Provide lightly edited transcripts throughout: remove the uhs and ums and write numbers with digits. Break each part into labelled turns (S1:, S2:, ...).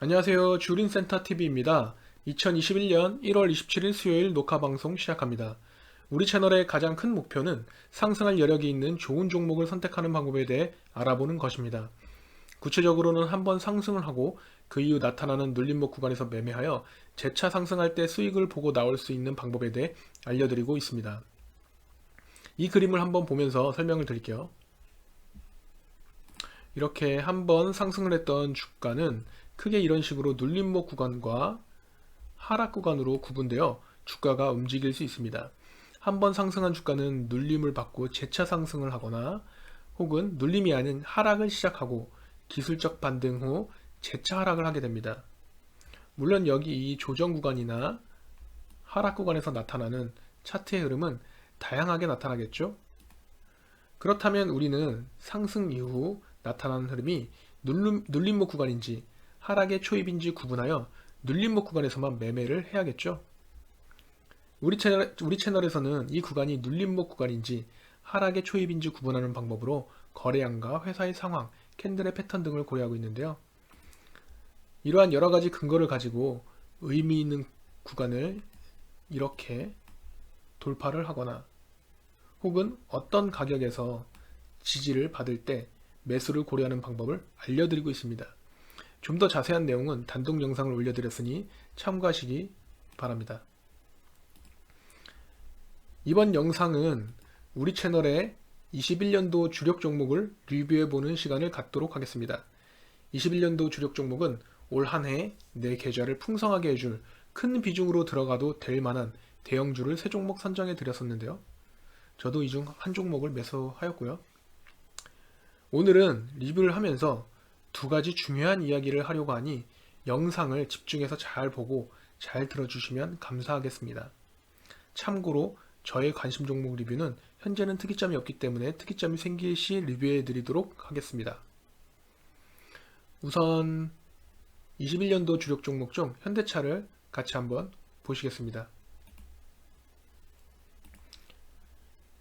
S1: 안녕하세요. 주린센터TV입니다. 2021년 1월 27일 수요일 녹화방송 시작합니다. 우리 채널의 가장 큰 목표는 상승할 여력이 있는 좋은 종목을 선택하는 방법에 대해 알아보는 것입니다. 구체적으로는 한번 상승을 하고 그 이후 나타나는 눌림목 구간에서 매매하여 재차 상승할 때 수익을 보고 나올 수 있는 방법에 대해 알려드리고 있습니다. 이 그림을 한번 보면서 설명을 드릴게요. 이렇게 한번 상승을 했던 주가는 크게 이런 식으로 눌림목 구간과 하락 구간으로 구분되어 주가가 움직일 수 있습니다. 한번 상승한 주가는 눌림을 받고 재차 상승을 하거나 혹은 눌림이 아닌 하락을 시작하고 기술적 반등 후 재차 하락을 하게 됩니다. 물론 여기 이 조정 구간이나 하락 구간에서 나타나는 차트의 흐름은 다양하게 나타나겠죠? 그렇다면 우리는 상승 이후 나타나는 흐름이 눌림목 구간인지 하락의 초입인지 구분하여 눌림목 구간에서만 매매를 해야겠죠. 우리 채널에서는 이 구간이 눌림목 구간인지 하락의 초입인지 구분하는 방법으로 거래량과 회사의 상황, 캔들의 패턴 등을 고려하고 있는데요. 이러한 여러가지 근거를 가지고 의미 있는 구간을 이렇게 돌파를 하거나 혹은 어떤 가격에서 지지를 받을 때 매수를 고려하는 방법을 알려드리고 있습니다. 좀 더 자세한 내용은 단독 영상을 올려드렸으니 참고하시기 바랍니다. 이번 영상은 우리 채널의 21년도 주력 종목을 리뷰해보는 시간을 갖도록 하겠습니다. 21년도 주력 종목은 올 한 해 내 계좌를 풍성하게 해줄 큰 비중으로 들어가도 될 만한 대형주를 3종목 선정해 드렸었는데요. 저도 이 중 한 종목을 매수하였고요. 오늘은 리뷰를 하면서 두 가지 중요한 이야기를 하려고 하니 영상을 집중해서 잘 보고 잘 들어주시면 감사하겠습니다. 참고로 저의 관심 종목 리뷰는 현재는 특이점이 없기 때문에 특이점이 생길 시 리뷰해 드리도록 하겠습니다. 우선 21년도 주력 종목 중 현대차를 같이 한번 보시겠습니다.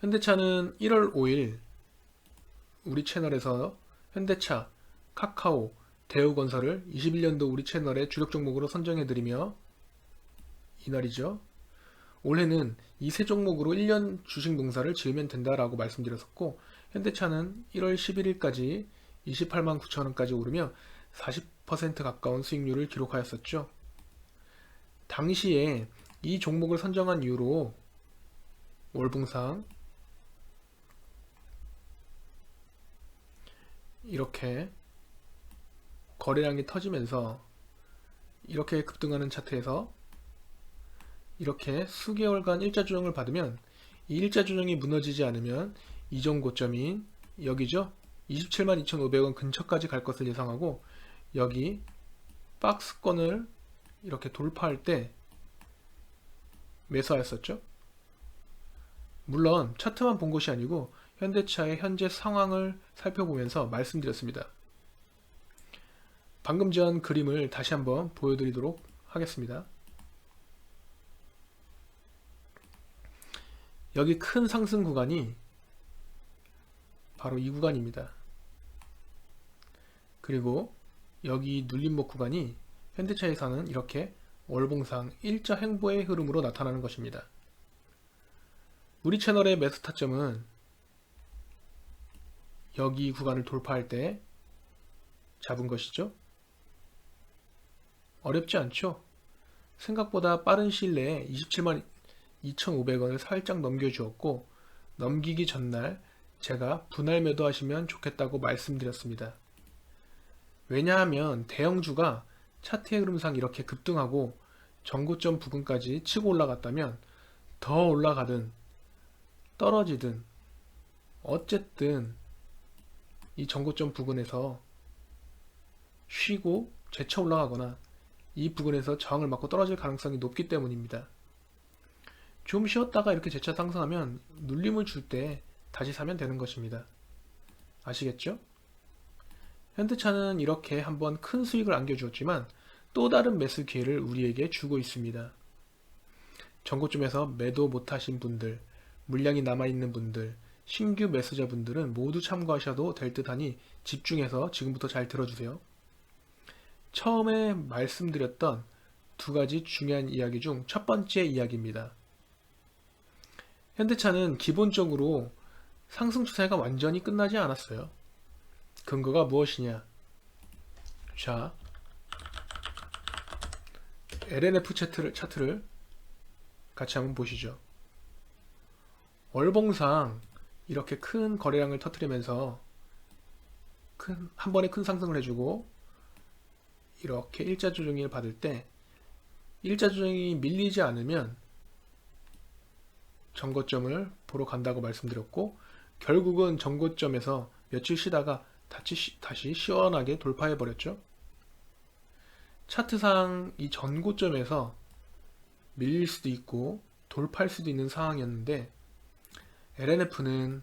S1: 현대차는 1월 5일 우리 채널에서 현대차, 카카오, 대우건설을 21년도 우리 채널의 주력 종목으로 선정해드리며 이날이죠. 올해는 이 세 종목으로 1년 주식 농사를 지으면 된다라고 말씀드렸었고 현대차는 1월 11일까지 28만 9천원까지 오르며 40% 가까운 수익률을 기록하였었죠. 당시에 이 종목을 선정한 이유로 월봉상 이렇게 거래량이 터지면서 이렇게 급등하는 차트에서 이렇게 수개월간 일자 조정을 받으면 이 일자 조정이 무너지지 않으면 이전 고점인 여기죠. 27만 2,500원 근처까지 갈 것을 예상하고 여기 박스권을 이렇게 돌파할 때 매수하였었죠. 물론 차트만 본 것이 아니고 현대차의 현재 상황을 살펴보면서 말씀드렸습니다. 방금 전 그림을 다시 한번 보여드리도록 하겠습니다. 여기 큰 상승 구간이 바로 이 구간입니다. 그리고 여기 눌림목 구간이 현대차에서는 이렇게 월봉상 일자 횡보의 흐름으로 나타나는 것입니다. 우리 채널의 매수 타점은 여기 구간을 돌파할 때 잡은 것이죠. 어렵지 않죠? 생각보다 빠른 시일 내에 27만 2,500원을 살짝 넘겨주었고 넘기기 전날 제가 분할 매도하시면 좋겠다고 말씀드렸습니다. 왜냐하면 대형주가 차트의 흐름상 이렇게 급등하고 전고점 부근까지 치고 올라갔다면 더 올라가든 떨어지든 어쨌든 이 전고점 부근에서 쉬고 재차 올라가거나 이 부근에서 저항을 맞고 떨어질 가능성이 높기 때문입니다. 좀 쉬었다가 이렇게 재차 상승하면 눌림을 줄 때 다시 사면 되는 것입니다. 아시겠죠? 현대차는 이렇게 한번 큰 수익을 안겨주었지만 또 다른 매수 기회를 우리에게 주고 있습니다. 전고점에서 매도 못하신 분들, 물량이 남아있는 분들, 신규 매수자분들은 모두 참고하셔도 될 듯하니 집중해서 지금부터 잘 들어주세요. 처음에 말씀드렸던 두 가지 중요한 이야기 중 첫 번째 이야기입니다. 현대차는 기본적으로 상승 추세가 완전히 끝나지 않았어요. 근거가 무엇이냐? 자, LNF 차트를 같이 한번 보시죠. 월봉상 이렇게 큰 거래량을 터뜨리면서 한 번에 큰 상승을 해주고 이렇게 일자 조정을 받을 때 일자 조정이 밀리지 않으면 정고점을 보러 간다고 말씀드렸고, 결국은 정고점에서 며칠 쉬다가 다시 시원하게 돌파해 버렸죠. 차트상 이 전고점에서 밀릴 수도 있고 돌파할 수도 있는 상황이었는데, LNF는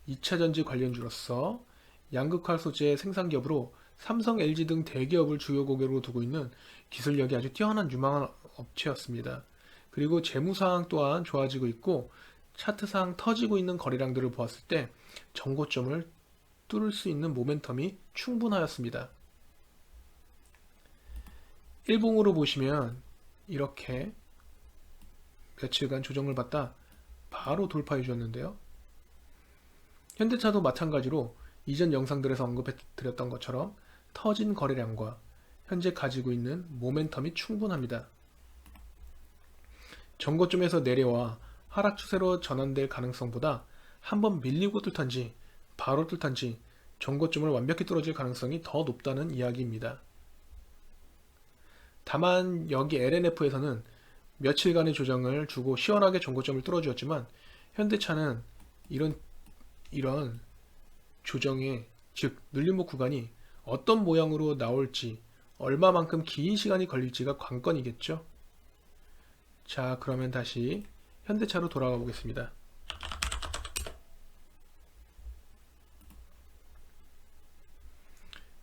S1: 2차전지 관련주로서 양극화 소재 생산 기업으로 삼성, LG 등 대기업을 주요 고객으로 두고 있는 기술력이 아주 뛰어난 유망한 업체였습니다. 그리고 재무상황 또한 좋아지고 있고 차트상 터지고 있는 거래량들을 보았을 때 정고점을 뚫을 수 있는 모멘텀이 충분하였습니다. 일봉으로 보시면 이렇게 며칠간 조정을 받다 바로 돌파해 주었는데요. 현대차도 마찬가지로 이전 영상들에서 언급해 드렸던 것처럼 터진 거래량과 현재 가지고 있는 모멘텀이 충분합니다. 정고점에서 내려와 하락 추세로 전환될 가능성보다 한번 밀리고 뚫던지 바로 뚫던지 정고점을 완벽히 뚫어줄 가능성이 더 높다는 이야기입니다. 다만 여기 LNF에서는 며칠간의 조정을 주고 시원하게 정고점을 뚫어주었지만, 현대차는 이런 조정의, 즉 눌림목 구간이 어떤 모양으로 나올지, 얼마만큼 긴 시간이 걸릴지가 관건이겠죠. 자, 그러면 다시 현대차로 돌아가 보겠습니다.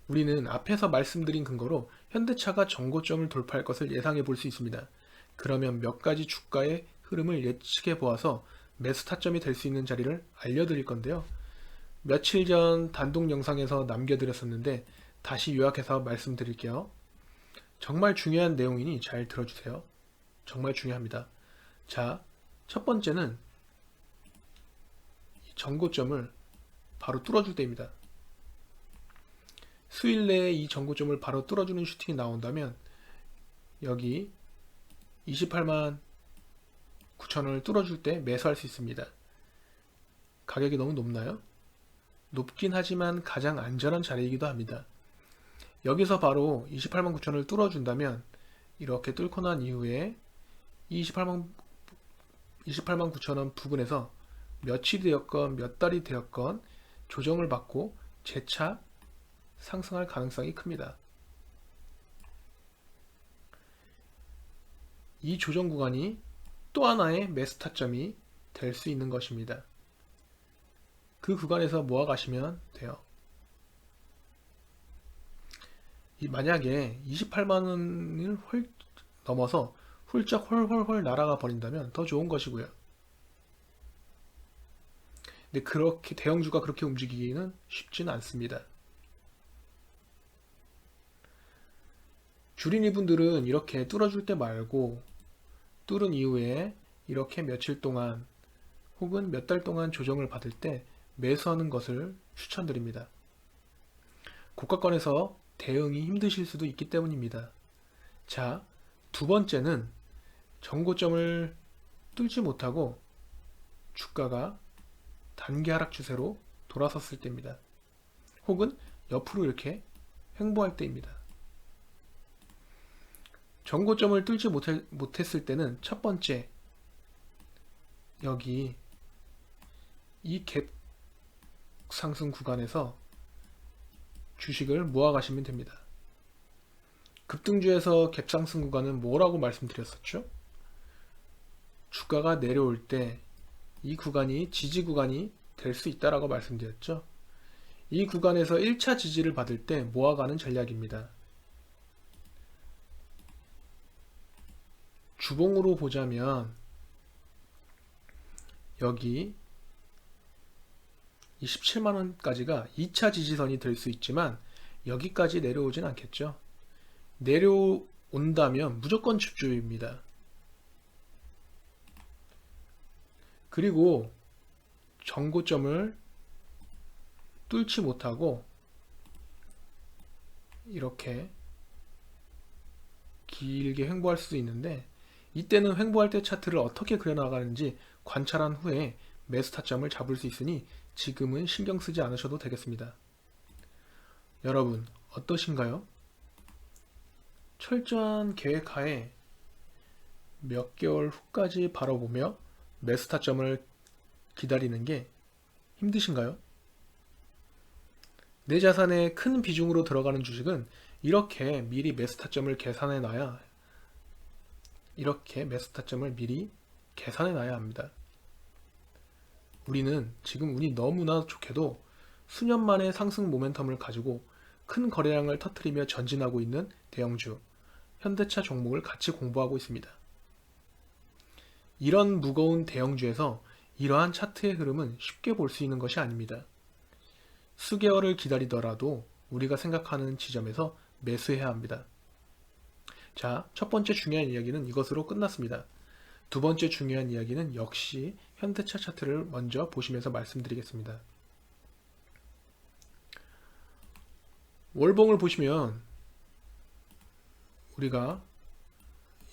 S1: 우리는 앞에서 말씀드린 근거로 현대차가 정고점을 돌파할 것을 예상해 볼 수 있습니다. 그러면 몇 가지 주가의 흐름을 예측해 보아서 매수 타점이 될 수 있는 자리를 알려드릴 건데요. 며칠 전 단독 영상에서 남겨드렸었는데 다시 요약해서 말씀드릴게요. 정말 중요한 내용이니 잘 들어주세요. 정말 중요합니다. 자, 첫 번째는 정고점을 바로 뚫어줄 때입니다. 수일 내에 이 정고점을 바로 뚫어주는 슈팅이 나온다면 여기 28만 9천원을 뚫어줄 때 매수할 수 있습니다. 가격이 너무 높나요? 높긴 하지만 가장 안전한 자리이기도 합니다. 여기서 바로 28만 9천원을 뚫어준다면 이렇게 뚫고 난 이후에 28만 9천원 부근에서 며칠이 되었건 몇 달이 되었건 조정을 받고 재차 상승할 가능성이 큽니다. 이 조정 구간이 또 하나의 매수 타점이 될 수 있는 것입니다. 그 구간에서 모아 가시면 돼요. 만약에 28만원을 넘어서 훌쩍 헐헐헐 날아가 버린다면 더 좋은 것이고요. 근데 그렇게 대형주가 그렇게 움직이기는 쉽지는 않습니다. 주린이 분들은 이렇게 뚫어줄 때 말고 뚫은 이후에 이렇게 며칠 동안 혹은 몇 달 동안 조정을 받을 때 매수하는 것을 추천드립니다. 고가권에서 대응이 힘드실 수도 있기 때문입니다. 자, 두 번째는 정고점을 뚫지 못하고 주가가 단기 하락 추세로 돌아섰을 때입니다. 혹은 옆으로 이렇게 횡보할 때입니다. 정고점을 뚫지 못했을 때는 첫 번째, 여기 이 갭 상승 구간에서 주식을 모아 가시면 됩니다. 급등주에서 갭 상승 구간은 뭐라고 말씀드렸었죠? 주가가 내려올 때 이 구간이 지지 구간이 될 수 있다라고 말씀드렸죠. 이 구간에서 1차 지지를 받을 때 모아가는 전략입니다. 주봉으로 보자면 여기 이 17만원까지가 2차 지지선이 될 수 있지만 여기까지 내려오진 않겠죠. 내려온다면 무조건 집주입니다. 그리고 정고점을 뚫지 못하고 이렇게 길게 횡보할 수도 있는데, 이때는 횡보할 때 차트를 어떻게 그려나가는지 관찰한 후에 매수 타점을 잡을 수 있으니 지금은 신경 쓰지 않으셔도 되겠습니다. 여러분 어떠신가요? 철저한 계획하에 몇 개월 후까지 바라보며 매수 타점을 기다리는 게 힘드신가요? 내 자산의 큰 비중으로 들어가는 주식은 이렇게 미리 매수 타점을 계산해 놔야 합니다. 우리는 지금 운이 너무나 좋게도 수년 만에 상승 모멘텀을 가지고 큰 거래량을 터뜨리며 전진하고 있는 대형주 현대차 종목을 같이 공부하고 있습니다. 이런 무거운 대형주에서 이러한 차트의 흐름은 쉽게 볼 수 있는 것이 아닙니다. 수개월을 기다리더라도 우리가 생각하는 지점에서 매수해야 합니다. 자, 첫 번째 중요한 이야기는 이것으로 끝났습니다. 두 번째 중요한 이야기는 역시 현대차 차트를 먼저 보시면서 말씀드리겠습니다. 월봉을 보시면 우리가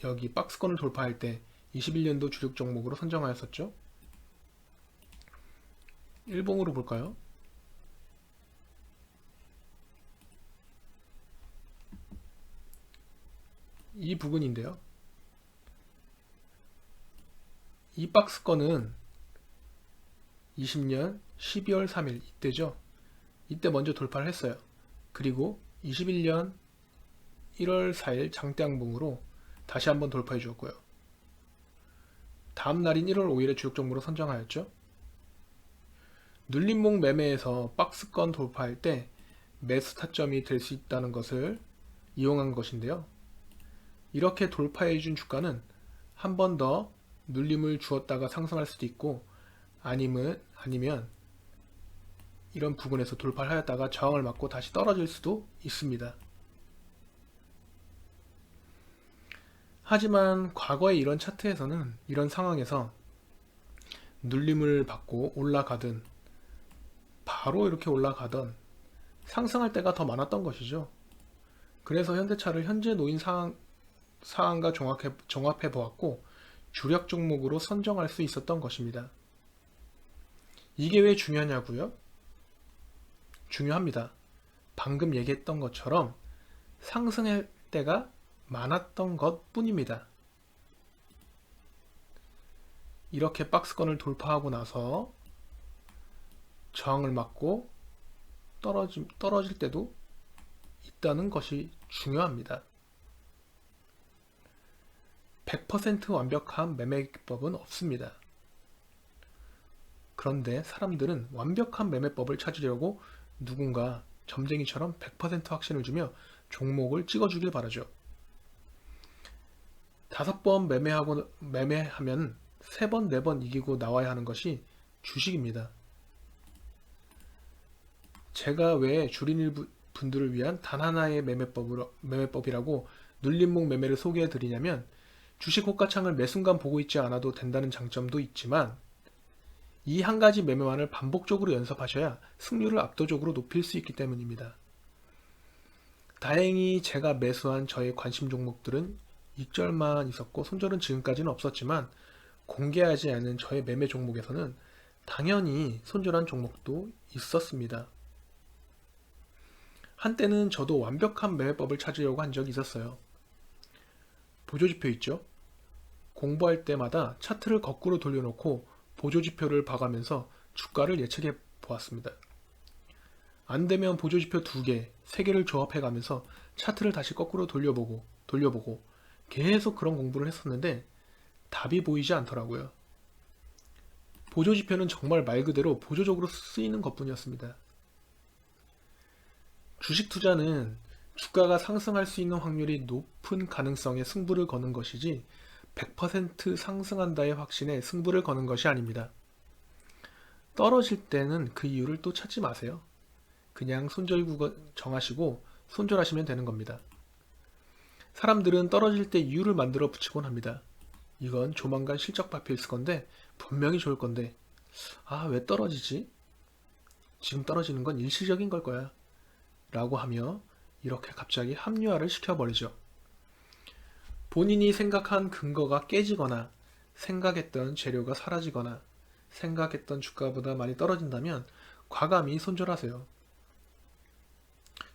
S1: 여기 박스권을 돌파할 때 21년도 주력 종목으로 선정하였었죠. 일봉으로 볼까요? 이 부분인데요. 이 박스권은 20년 12월 3일 이때죠. 이때 먼저 돌파를 했어요. 그리고 21년 1월 4일 장대양봉으로 다시 한번 돌파해 주었고요. 다음 날인 1월 5일에 주력 종목으로 선정하였죠. 눌림목 매매에서 박스권 돌파할 때 매수 타점이 될 수 있다는 것을 이용한 것인데요. 이렇게 돌파해 준 주가는 한 번 더 눌림을 주었다가 상승할 수도 있고, 아니면 이런 부분에서 돌파를 하였다가 저항을 맞고 다시 떨어질 수도 있습니다. 하지만 과거의 이런 차트에서는 이런 상황에서 눌림을 받고 올라가든 바로 이렇게 올라가던 상승할 때가 더 많았던 것이죠. 그래서 현대차를 현재 놓인 상황과 종합해 보았고 주력 종목으로 선정할 수 있었던 것입니다. 이게 왜 중요하냐고요? 중요합니다. 방금 얘기했던 것처럼 상승할 때가 많았던 것 뿐입니다. 이렇게 박스권을 돌파하고 나서 저항을 맞고 떨어질 때도 있다는 것이 중요합니다. 100% 완벽한 매매 기법은 없습니다. 그런데 사람들은 완벽한 매매법을 찾으려고 누군가 점쟁이처럼 100% 확신을 주며 종목을 찍어주길 바라죠. 5번 매매하면 3번, 4번 이기고 나와야 하는 것이 주식입니다. 제가 왜 주린일 분들을 위한 단 하나의 매매법이라고 눌림목 매매를 소개해 드리냐면, 주식 호가창을 매 순간 보고 있지 않아도 된다는 장점도 있지만 이 한 가지 매매만을 반복적으로 연습하셔야 승률을 압도적으로 높일 수 있기 때문입니다. 다행히 제가 매수한 저의 관심 종목들은 익절만 있었고 손절은 지금까지는 없었지만, 공개하지 않은 저의 매매 종목에서는 당연히 손절한 종목도 있었습니다. 한때는 저도 완벽한 매매법을 찾으려고 한 적이 있었어요. 보조지표 있죠? 공부할 때마다 차트를 거꾸로 돌려놓고 보조지표를 봐가면서 주가를 예측해 보았습니다. 안되면 보조지표 2개, 3개를 조합해 가면서 차트를 다시 거꾸로 돌려보고 계속 그런 공부를 했었는데 답이 보이지 않더라고요. 보조지표는 정말 말 그대로 보조적으로 쓰이는 것뿐이었습니다. 주식 투자는 주가가 상승할 수 있는 확률이 높은 가능성에 승부를 거는 것이지 100% 상승한다의 확신에 승부를 거는 것이 아닙니다. 떨어질 때는 그 이유를 또 찾지 마세요. 그냥 손절 구간 정하시고 손절하시면 되는 겁니다. 사람들은 떨어질 때 이유를 만들어 붙이곤 합니다. 이건 조만간 실적 발표 있을 건데 분명히 좋을 건데 왜 떨어지지? 지금 떨어지는 건 일시적인 걸 거야 라고 하며 이렇게 갑자기 합리화를 시켜버리죠. 본인이 생각한 근거가 깨지거나 생각했던 재료가 사라지거나 생각했던 주가보다 많이 떨어진다면 과감히 손절하세요.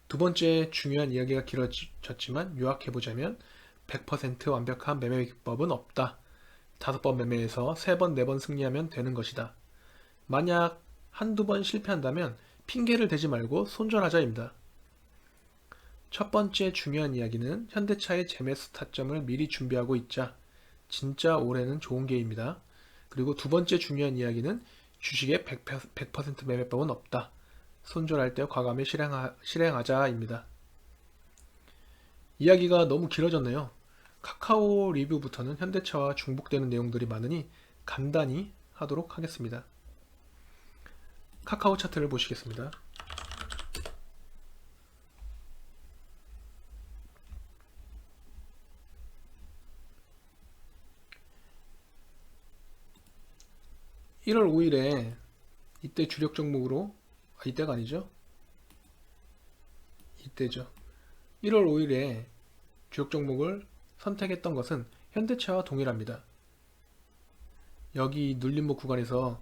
S1: 두 번째 중요한 이야기가 길어졌지만 요약해보자면 100% 완벽한 매매 기법은 없다. 5번 매매에서 3번, 4번 승리하면 되는 것이다. 만약 한두 번 실패한다면 핑계를 대지 말고 손절하자입니다. 첫 번째 중요한 이야기는 현대차의 재매수 타점을 미리 준비하고 있자. 진짜 올해는 좋은 기회입니다. 그리고 두 번째 중요한 이야기는 주식의 100% 매매법은 없다. 손절할 때 과감히 실행하자입니다. 이야기가 너무 길어졌네요. 카카오 리뷰부터는 현대차와 중복되는 내용들이 많으니 간단히 하도록 하겠습니다. 카카오 차트를 보시겠습니다. (1월 5일에) 이때 주력 종목으로 이때가 아니죠? 이때죠. 1월 5일에 주력 종목을 선택했던 것은 현대차와 동일합니다. 여기 눌림목 구간에서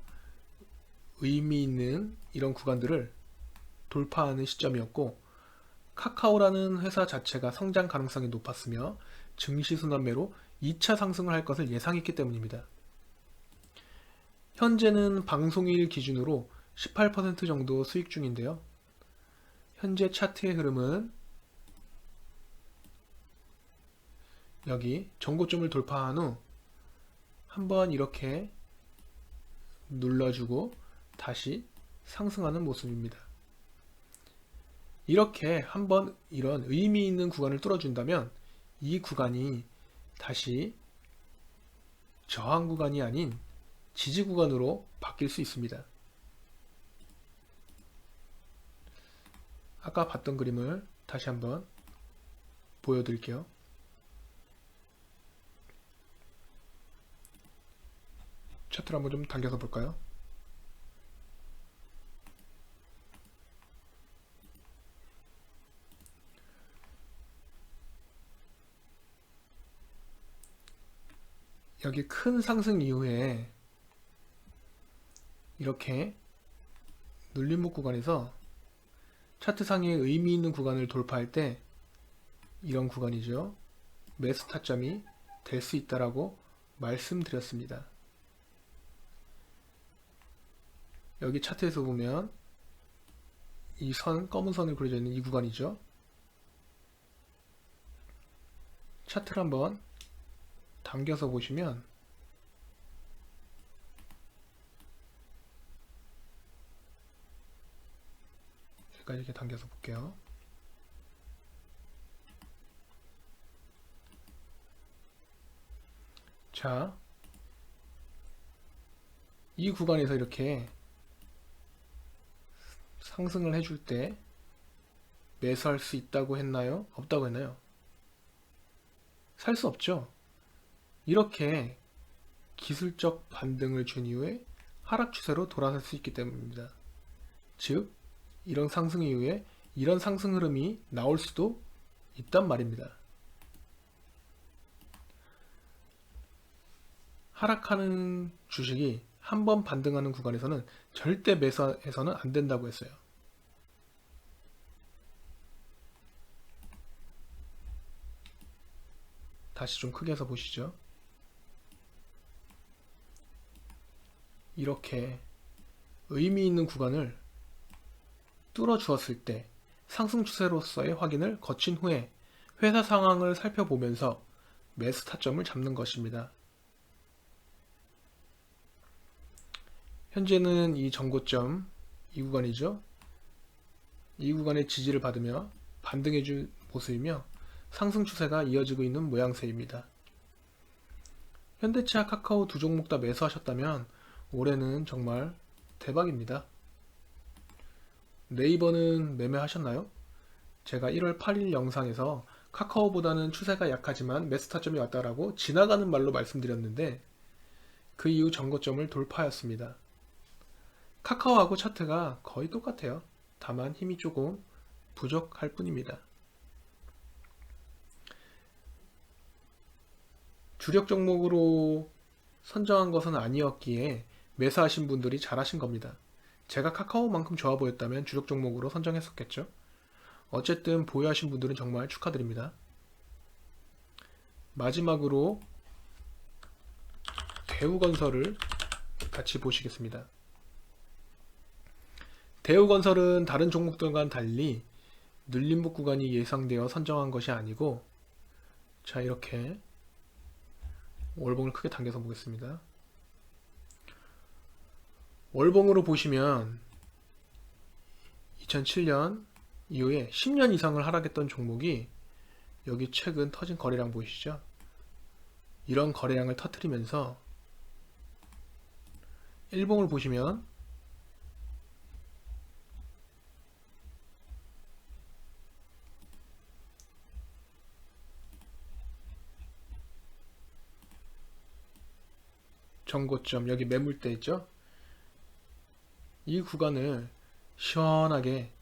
S1: 의미 있는 이런 구간들을 돌파하는 시점이었고, 카카오라는 회사 자체가 성장 가능성이 높았으며 증시순환매로 2차 상승을 할 것을 예상했기 때문입니다. 현재는 방송일 기준으로 18% 정도 수익 중인데요. 현재 차트의 흐름은 여기 전고점을 돌파한 후 한번 이렇게 눌러주고 다시 상승하는 모습입니다. 이렇게 한번 이런 의미 있는 구간을 뚫어준다면 이 구간이 다시 저항 구간이 아닌 지지 구간으로 바뀔 수 있습니다. 아까 봤던 그림을 다시 한번 보여드릴게요. 차트를 한번 좀 당겨서 볼까요? 여기 큰 상승 이후에 이렇게 눌림목 구간에서 차트상의 의미 있는 구간을 돌파할 때 이런 구간이죠. 매수 타점이 될 수 있다라고 말씀드렸습니다. 여기 차트에서 보면 이 검은 선을 그려져 있는 이 구간이죠. 차트를 한번 당겨서 보시면 제가 이렇게 당겨서 볼게요. 자, 이 구간에서 이렇게 상승을 해줄 때 매수할 수 있다고 했나요? 없다고 했나요? 살 수 없죠. 이렇게 기술적 반등을 준 이후에 하락 추세로 돌아설 수 있기 때문입니다. 즉, 이런 상승 이후에 이런 상승 흐름이 나올 수도 있단 말입니다. 하락하는 주식이 한번 반등하는 구간에서는 절대 매수해서는 안 된다고 했어요. 다시 좀 크게 해서 보시죠. 이렇게 의미 있는 구간을 뚫어 주었을 때 상승 추세로서의 확인을 거친 후에 회사 상황을 살펴보면서 매수 타점을 잡는 것입니다. 현재는 이 전고점, 이 구간이죠. 이 구간의 지지를 받으며 반등해준 모습이며 상승 추세가 이어지고 있는 모양새입니다. 현대차, 카카오 두 종목 다 매수하셨다면 올해는 정말 대박입니다. 네이버는 매매하셨나요? 제가 1월 8일 영상에서 카카오보다는 추세가 약하지만 매수 타점이 왔다라고 지나가는 말로 말씀드렸는데 그 이후 전고점을 돌파하였습니다. 카카오하고 차트가 거의 똑같아요. 다만 힘이 조금 부족할 뿐입니다. 주력 종목으로 선정한 것은 아니었기에 매수하신 분들이 잘하신 겁니다. 제가 카카오만큼 좋아 보였다면 주력 종목으로 선정했었겠죠. 어쨌든 보유하신 분들은 정말 축하드립니다. 마지막으로 대우건설을 같이 보시겠습니다. 대우건설은 다른 종목들과는 달리 눌림목 구간이 예상되어 선정한 것이 아니고, 자, 이렇게 월봉을 크게 당겨서 보겠습니다. 월봉으로 보시면 2007년 이후에 10년 이상을 하락했던 종목이 여기 최근 터진 거래량 보이시죠? 이런 거래량을 터뜨리면서 일봉을 보시면 전고점, 여기 매물대 있죠? 이 구간을 시원하게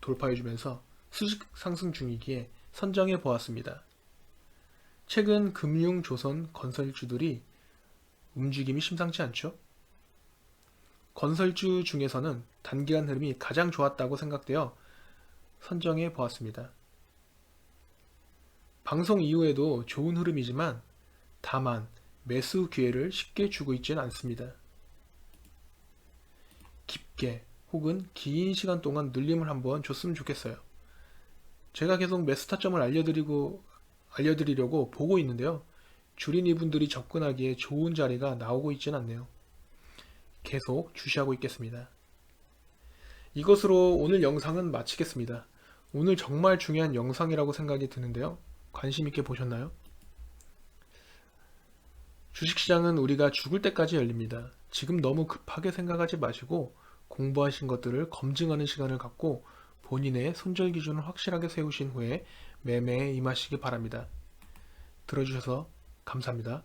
S1: 돌파해주면서 수직 상승 중이기에 선정해 보았습니다. 최근 금융, 조선, 건설주들이 움직임이 심상치 않죠? 건설주 중에서는 단기간 흐름이 가장 좋았다고 생각되어 선정해 보았습니다. 방송 이후에도 좋은 흐름이지만 다만 매수 기회를 쉽게 주고 있지는 않습니다. 깊게 혹은 긴 시간 동안 눌림을 한번 줬으면 좋겠어요. 제가 계속 매수 타점을 알려드리려고 보고 있는데요. 주린이 분들이 접근하기에 좋은 자리가 나오고 있지는 않네요. 계속 주시하고 있겠습니다. 이것으로 오늘 영상은 마치겠습니다. 오늘 정말 중요한 영상이라고 생각이 드는데요. 관심 있게 보셨나요? 주식시장은 우리가 죽을 때까지 열립니다. 지금 너무 급하게 생각하지 마시고 공부하신 것들을 검증하는 시간을 갖고 본인의 손절 기준을 확실하게 세우신 후에 매매에 임하시기 바랍니다. 들어주셔서 감사합니다.